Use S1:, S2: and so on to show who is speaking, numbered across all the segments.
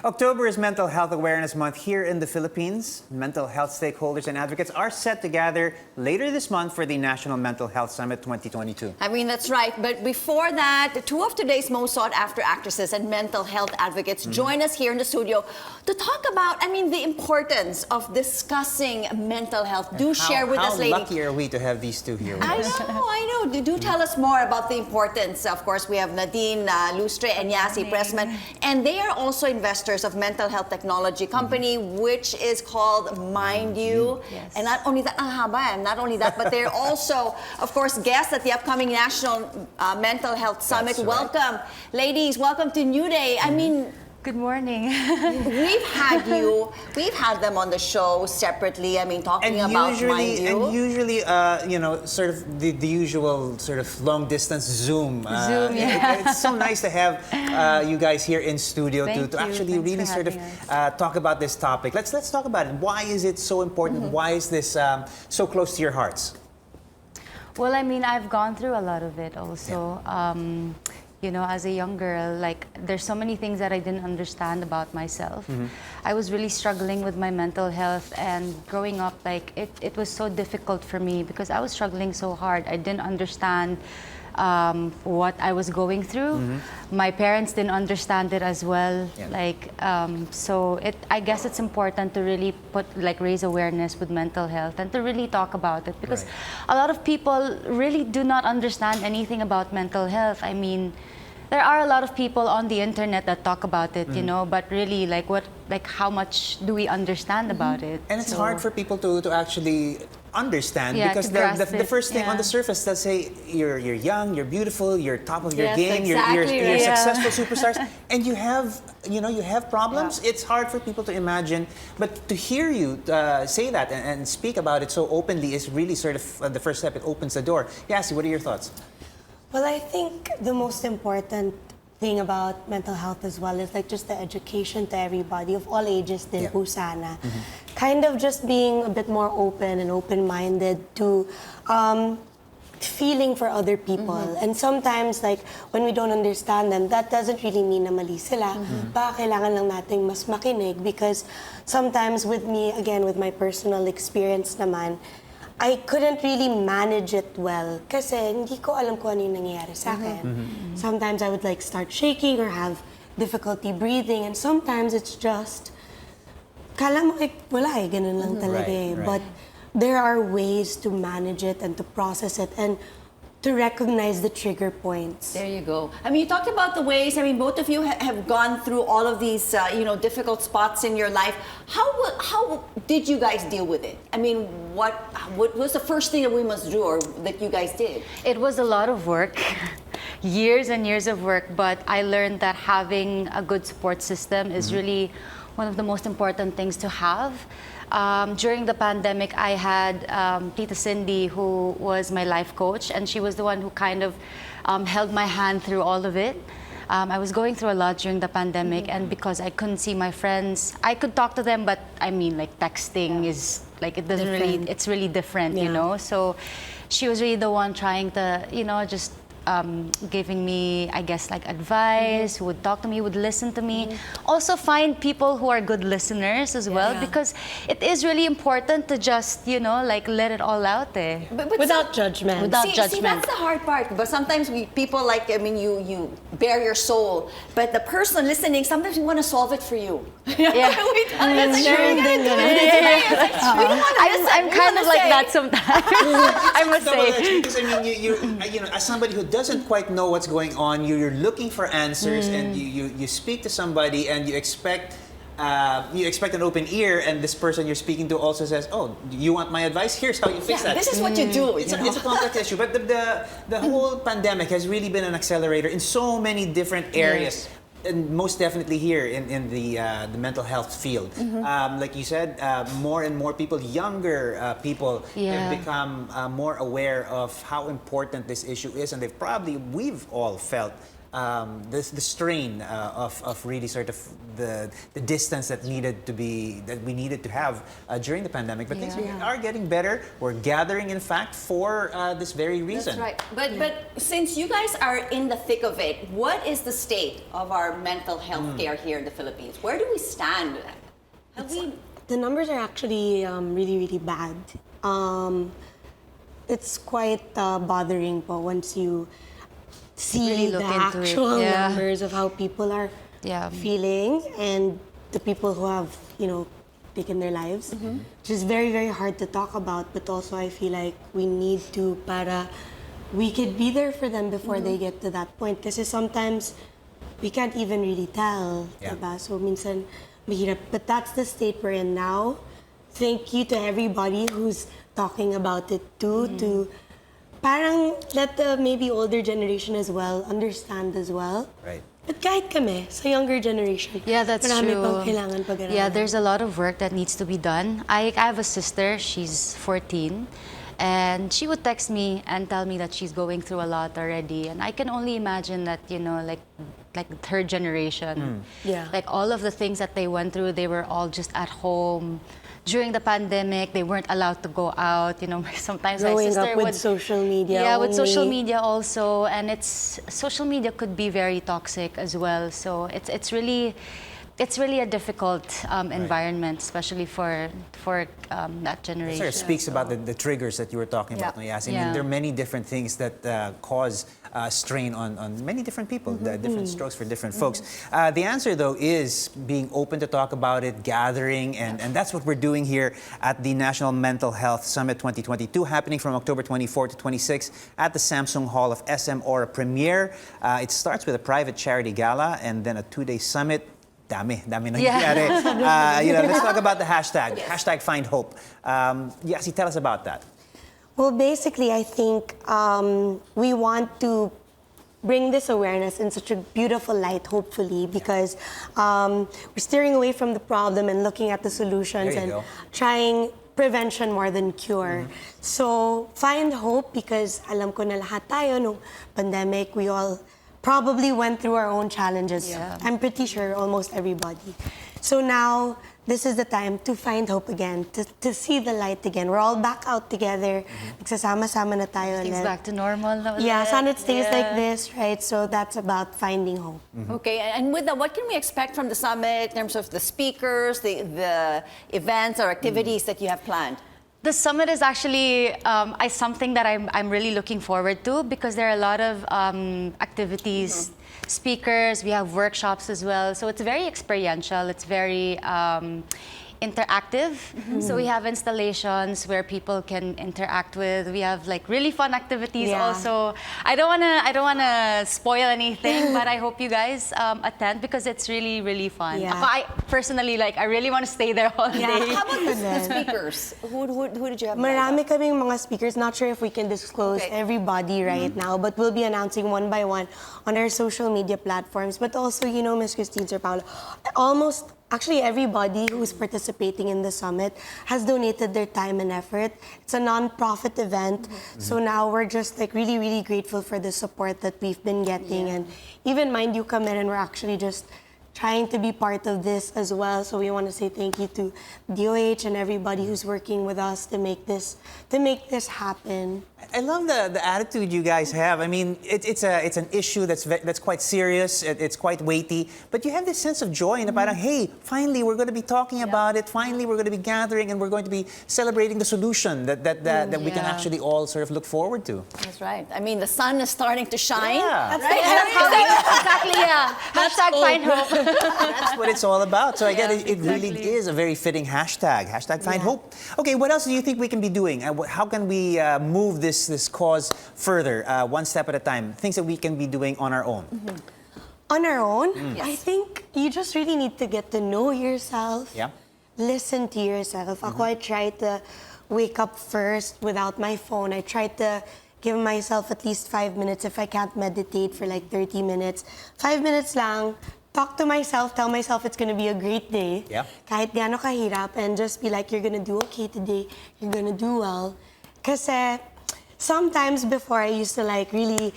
S1: October is Mental Health Awareness Month here in the Philippines. Mental health stakeholders and advocates are set to gather later this month for the National Mental Health Summit 2022.
S2: I mean, that's right. But before that, two of today's most sought-after actresses and mental health advocates join us here in the studio to talk about, the importance of discussing mental health. Do share with us, ladies.
S1: How lucky are we to have these two here with us?
S2: I know. Do tell us more about the importance. Of course, we have Nadine, Lustre, and Yassi, Pressman. And they are also investors of mental health technology company, which is called Mind You.
S3: Yes.
S2: And not only that, but they're also, of course, guests at the upcoming National Mental Health Summit.
S1: That's
S2: welcome,
S1: right.
S2: Ladies. Welcome to New Day.
S3: Good morning.
S2: we've had them on the show separately. Talking about Mind You.
S1: And usually, sort of the usual sort of long distance Zoom. It's so nice to have you guys here in studio to actually really sort of talk about this topic. Let's talk about it. Why is it so important? Why is this so close to your hearts?
S3: Well, I've gone through a lot of it also. As a young girl, there's so many things that I didn't understand about myself. I was really struggling with my mental health, and growing up, it was so difficult for me because I was struggling so hard. I didn't understand what I was going through. My parents didn't understand it as well. I guess it's important to really raise awareness with mental health and to really talk about it because a lot of people really do not understand anything about mental health. There are a lot of people on the internet that talk about it, but really, how much do we understand about it?
S1: And it's hard for people to actually understand because the first thing on the surface, they'll say you're young, you're beautiful, you're top of your game, you're successful superstars, and you have problems. It's hard for people to imagine, but to hear you say that and speak about it so openly is really sort of the first step. It opens the door. Yassi, what are your thoughts?
S4: Well, I think the most important thing about mental health as well is just the education to everybody of all ages din po sana. Kind of just being a bit more open and open-minded to feeling for other people. And sometimes when we don't understand them, that doesn't really mean na mali sila. Baka kailangan lang nating mas makinig because sometimes with me, again, with my personal experience naman, I couldn't really manage it well kasi hindi ko alam kung ano yung nangyayari sa akin. Sometimes I would start shaking or have difficulty breathing, and sometimes it's just kala mo wala ganun lang talaga But there are ways to manage it and to process it and to recognize the trigger points.
S2: There you go. You talked about the ways. Both of you have gone through all of these, difficult spots in your life. How did you guys deal with it? What was the first thing that we must do or that you guys did?
S3: It was a lot of work, years and years of work, but I learned that having a good support system is really one of the most important things to have. During the pandemic, I had Tita Cindy, who was my life coach, and she was the one who kind of held my hand through all of it. I was going through a lot during the pandemic, and because I couldn't see my friends, I could talk to them, but texting is it doesn't really, it's really different, So she was really the one trying to, just giving me, advice, who would talk to me, would listen to me. Also find people who are good listeners as well, because it is really important to just, let it all out there.
S2: But
S4: without judgment.
S2: Without judgment. See, that's the hard part. But sometimes people you bare your soul, but the person listening, sometimes we want to solve it for you.
S3: I'm kind of like that sometimes. I must say.
S1: Because you as somebody who doesn't quite know what's going on, you're looking for answers, and you speak to somebody, and you expect an open ear, and this person you're speaking to also says, "Oh, you want my advice? Here's how you fix that."
S2: This is what you do.
S1: It's a complex issue, but the whole pandemic has really been an accelerator in so many different areas. And most definitely here in the mental health field. Like you said, more and more people, younger people, have become more aware of how important this issue is, and we've all felt the strain of really sort of the distance that we needed to have during the pandemic. But things are getting better. We're gathering, in fact, for this very reason.
S2: That's right. But since you guys are in the thick of it, what is the state of our mental health care here in the Philippines? Where do we stand?
S4: The numbers are actually really, really bad. It's quite bothering po once you see
S3: Really
S4: the
S3: look into it.
S4: actual numbers of how people are feeling and the people who have, taken their lives. Which is very, very hard to talk about, but also I feel like we need to para we could be there for them before they get to that point. Kasi sometimes we can't even really tell, diba? So minsan mahirap. But that's the state we're in now. Thank you to everybody who's talking about it too, to parang let the maybe older generation as well understand as well.
S1: Right.
S4: But kahit kami, sa younger generation,
S3: Yeah, that's
S4: marami
S3: true.
S4: pang kailangan pag-aralan.
S3: Yeah, there's a lot of work that needs to be done. I have a sister, she's 14, and she would text me and tell me that she's going through a lot already. And I can only imagine that, like her generation, like all of the things that they went through, they were all just at home. During the pandemic, they weren't allowed to go out. Sometimes my
S4: Growing
S3: sister
S4: up with
S3: would
S4: social media.
S3: yeah, with social
S4: only.
S3: media also, and social media could be very toxic as well. So it's really a difficult environment, especially for that generation.
S1: It sort of speaks about the triggers that you were talking about, no, Yassi. I mean, there are many different things that cause strain on many different people, different strokes for different folks. The answer, though, is being open to talk about it, gathering, and that's what we're doing here at the National Mental Health Summit 2022, happening from October 24 to 26 at the Samsung Hall of SM Aura Premier. It starts with a private charity gala and then a 2-day summit. Dami nangyayari. Let's talk about the hashtag. Hashtag Find Hope. Yassi, tell us about that.
S4: Well, basically, I think we want to bring this awareness in such a beautiful light, hopefully, because we're steering away from the problem and looking at the solutions and trying prevention more than cure. So, find hope because alam ko na lahat tayo nung pandemic, we all probably went through our own challenges.
S3: Yeah.
S4: I'm pretty sure almost everybody. So now, this is the time to find hope again, to see the light again. We're all back out together. Nagsasama-sama na tayo
S3: Things
S4: ulit.
S3: back to normal.
S4: Yeah, sana it stays like this, right? So that's about finding hope.
S2: Okay, and with that, what can we expect from the summit in terms of the speakers, the events or activities that you have planned?
S3: The summit is actually something that I'm really looking forward to because there are a lot of activities, speakers, we have workshops as well. So it's very experiential, it's very interactive. So we have installations where people can interact with. We have like really fun activities also. I don't wanna spoil anything, but I hope you guys attend because it's really, really fun.
S4: Yeah.
S3: I personally I really want to stay there all day.
S2: How about the speakers? Who did you have?
S4: Marami kaming mga speakers. Not sure if we can disclose everybody right now, but we'll be announcing one by one on our social media platforms. But also, Ms. Christine, Sir Paolo, actually, everybody who's participating in the summit has donated their time and effort. It's a non-profit event. So now we're just really, really grateful for the support that we've been getting. And even mind you, come in and we're actually just trying to be part of this as well. So we want to say thank you to DOH and everybody who's working with us to make this happen.
S1: I love the attitude you guys have. I mean, it's an issue that's quite serious. It's quite weighty, but you have this sense of joy and about, hey, finally we're going to be talking about it. Finally, we're going to be gathering and we're going to be celebrating the solution that we can actually all sort of look forward to.
S2: That's right. I mean, the sun is starting to shine.
S1: Yeah.
S3: Exactly, yeah. Hashtag Find Hope.
S1: That's what it's all about. So again, it really is a very fitting hashtag. Hashtag Find Hope. Okay, what else do you think we can be doing? How can we move this cause further, one step at a time? Things that we can be doing on our own.
S4: On our own? I think you just really need to get to know yourself.
S1: Yeah.
S4: Listen to yourself. Ako, I try to wake up first without my phone. I try to give myself at least 5 minutes. If I can't meditate for 30 minutes, 5 minutes lang. Talk to myself, tell myself it's gonna be a great day.
S1: Yeah.
S4: Kahit gaano kahirap, and just be like, you're gonna do okay today, you're gonna do well. Kasi sometimes before I used to really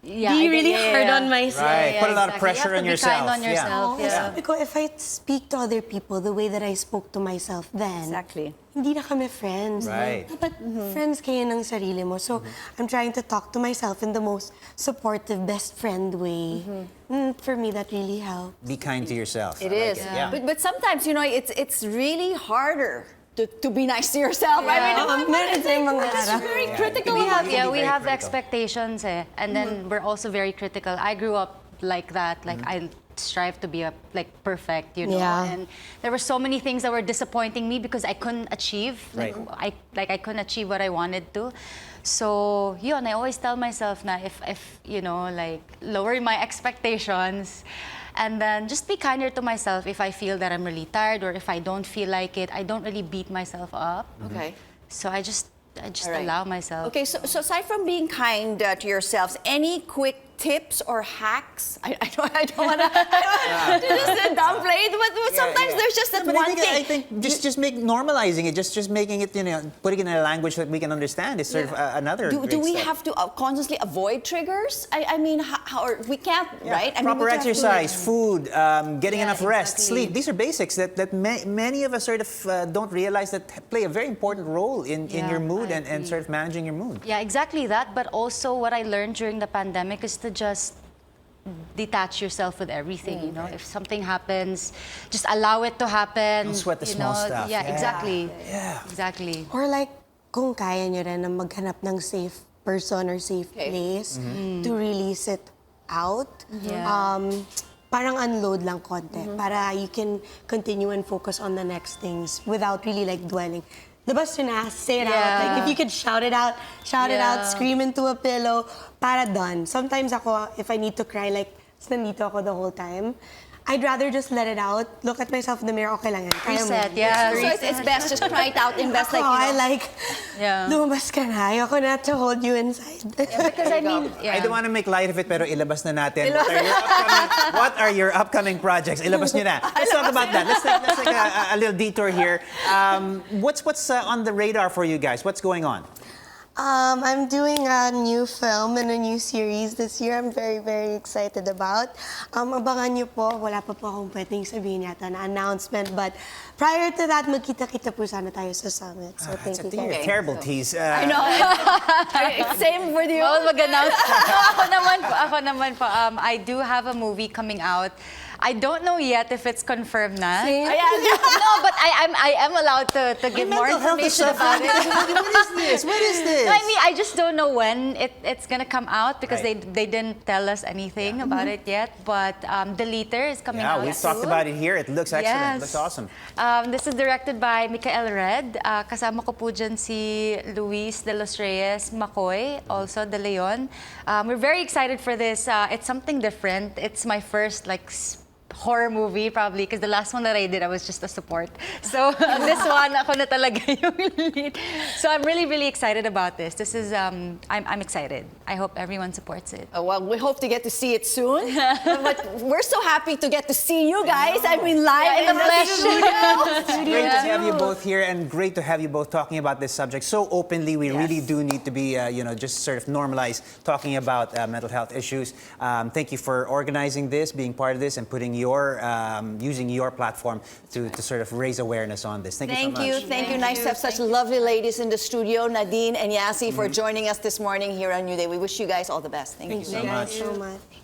S4: be really hard on myself.
S1: Right. Put a lot of pressure on
S3: you have to
S1: yourself.
S3: be kind on yourself.
S1: Yeah.
S4: Because if I speak to other people the way that I spoke to myself then,
S2: Exactly.
S4: hindi na kami friends.
S1: Right.
S4: Dapat friends kayo ng sarili mo. So, I'm trying to talk to myself in the most supportive, best friend way. For me, that really helps.
S1: Be kind to yourself.
S2: It
S1: I like
S2: is.
S1: Yeah.
S2: But sometimes, you know, it's really harder to be nice to yourself. I mean,
S4: Meron tayong mga
S2: it's
S4: harap.
S2: very critical.
S3: We have,
S1: Very
S3: we have
S1: critical.
S3: expectations, and then we're also very critical. I grew up like that. Like I strive to be perfect, you know.
S4: Yeah.
S3: And there were so many things that were disappointing me because I couldn't achieve.
S1: Right.
S3: I couldn't achieve what I wanted to. So yun, I always tell myself na if you know, like lower my expectations. And then just be kinder to myself if I feel that I'm really tired or if I don't feel like it. I don't really beat myself up.
S2: Okay.
S3: So I just
S2: All right.
S3: allow myself.
S2: Okay, so aside from being kind to yourselves, any quick tips or hacks? I don't want to just downplay it, but sometimes there's just that
S1: But
S2: one
S1: I think,
S2: thing.
S1: I think just normalizing it, just making it, you know, putting it in a language that we can understand is sort of another.
S2: Do
S1: great
S2: we
S1: step.
S2: have to constantly avoid triggers? I mean, how or we can't, right? I mean,
S1: Proper
S2: we have to-
S1: exercise, food, getting
S3: Yeah,
S1: enough rest,
S3: exactly.
S1: sleep. These are basics that many of us sort of don't realize that play a very important role in
S3: Yeah,
S1: your mood
S3: I
S1: and
S3: agree.
S1: sort of managing your mood.
S3: Yeah, exactly that. But also what I learned during the pandemic is to just detach yourself with everything, you know. If something happens, just allow it to happen.
S1: Don't sweat the
S3: you
S1: small
S3: know.
S1: stuff.
S3: Yeah,
S1: Yeah.
S3: exactly.
S1: Yeah.
S3: Exactly.
S4: Or like, kung kaya nyo rin na maghanap ng safe person or safe
S2: Okay.
S4: place to really sit out,
S3: Yeah.
S4: parang unload lang konti para you can continue and focus on the next things without really like dwelling. Labas yun na, say it out.
S3: Yeah.
S4: Like if you could shout it out,
S3: Yeah.
S4: scream into a pillow, para done. Sometimes ako, if I need to cry, like, nandito ako the whole time, I'd rather just let it out, look at myself in the mirror, okay lang yan. Kaya mo.
S3: Reset, yeah.
S2: So it's best just cry it out, invest like,
S4: Ako, I
S2: you know.
S4: like,
S3: Yeah.
S4: lumabas ka na. Ayoko na to hold you inside.
S3: Because I mean, yeah.
S1: I don't want to make light of it, pero ilabas na natin. What are your upcoming projects? Ilabas nyo na. Let's talk about that. Let's take a little detour here. What's on the radar for you guys? What's going on?
S4: I'm doing a new film and a new series this year. I'm very, very excited about. Abangan niyo po, wala pa po akong pwedeng sabihin yata na announcement. But prior to that, magkita-kita po sana tayo sa summit. So thank you guys.
S1: Terrible tease.
S2: I know. Same with you.
S3: Bawal mag-announce. ako naman po, I do have a movie coming out. I don't know yet if it's confirmed na.
S4: Same.
S3: No, but I am allowed to give more information about it.
S1: What is this?
S3: No, I mean, I just don't know when it's gonna come out because
S1: Right.
S3: they didn't tell us anything about it yet. But The Leader is coming
S1: Yeah,
S3: out
S1: we've
S3: soon.
S1: talked about it here. It looks excellent. It
S3: Yes.
S1: looks awesome.
S3: This is directed by Michael Red. Kasama ko po dyan si Luis de los Reyes Macoy, also De Leon. We're very excited for this. It's something different. It's my first horror movie probably because the last one that I did I was just a support. So this one ako na talaga yung lead. So I'm really really excited about this. This is I'm excited. I hope everyone supports it.
S2: Well, we hope to get to see it soon. But we're so happy to get to see you guys. I mean, live
S3: in the flesh.
S1: Great to have you both here and great to have you both talking about this subject so openly. We really do need to be, just sort of normalize talking about mental health issues. Thank you for organizing this, being part of this, and putting using your platform to sort of raise awareness on this. Thank you so much.
S2: Thank you. Nice to have such lovely ladies in the studio, Nadine and Yassi, for joining us this morning here on New Day. We wish you guys all the best. Thank you so much.
S4: Thank you so much.